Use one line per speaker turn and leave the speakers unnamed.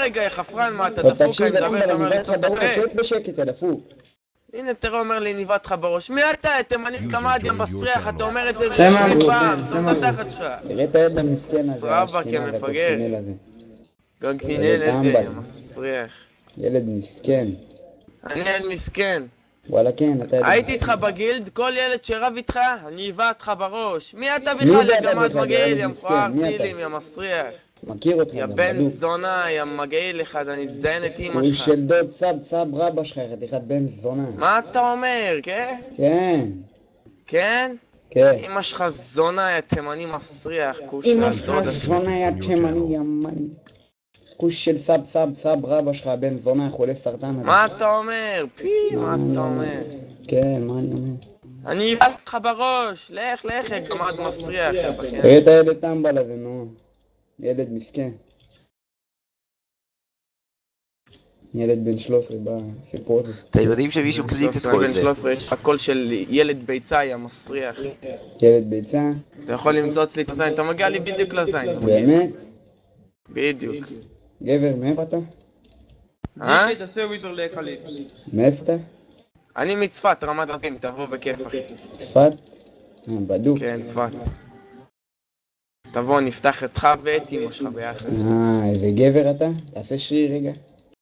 רגע, חפרן, מה אתה
טוב,
דפוק?
תקשיב,
אני מדבר, אתה אומר לי
ניבט לך
סתום את
בראש,
הפה.
שאת בשקט, יא דפוק.
הנה, תראה, אומר לי, ניבט לך בראש. מי אתה? תימנית קמד, יא מסריח, אתה אומר את זה
צא
איזה
מהמיקרופון,
פעם,
צא
סתום את התחת שלך.
תראה את הילד המסכן הזה,
סרבק, יא
האשכנז,
מפגר.
הקוקסינל הזה.
גונקינל
ילד
איזה,
טמבל.
יא מסריח.
ילד מסכן.
אני ילד מסכן.
וואלה כן, אתה ילד
הייתי
מסכן.
איתך בגילד, כל ילד שרב איתך, אני אבעט לך בראש. מי אתה
מי
בכלל,
זה
יא
אתה
גמד
בכלל,
מגעיל,
ילד
יא
מסכן?
מפואר
מי אתה?
טילים, יא מסריח.
מכיר אותך
יא
גם,
בן
בדוק.
זונה, יא מגעיל אחד, אני אזיין את אמא
הוא
שלך.
של דוד סב רבא שלך, חתיכת בן זונה.
מה אתה אומר, כן?
כן,
כן?
כן.
אמא שלך זונה, יא תימני מסריח, כוש
אמא
של
שלך
דודה.
זונה יא תימני ימני. כוש של סב רבא שלך, בן זונה, חולה סרטן הזה.
מה אתה אומר? פי, מה אתה אומר?
כן, מה אני אומר?
אני אבעט לך בראש, לך, יא גמד מסריח, יא בכיין.
תראה את הילד טמבל הזה, נו. ילד מסכן. ילד בן 13 בסיפור הזה.
אתם יודעים שמישהו קליט את כל
בן
זה.
13, יש לך קול של ילד ביצה, יא מסריח.
ילד ביצה?
אתה יכול למצוא אצלי את הזין, אתה מגיע לי בדיוק לזין. אתה מגיע.
באמת?
בדיוק.
גבר, מאיפה אתה?
אה?
תעשה ויזור לקליט.
מאיפה אתה?
אני מצפת, רמת עזים, תבוא בכיף אחי.
צפת? בדוק.
כן, צפת. תבוא, נפתח אותך ואת אמא שלך ביחד.
איזה גבר אתה? תעשה שריר רגע.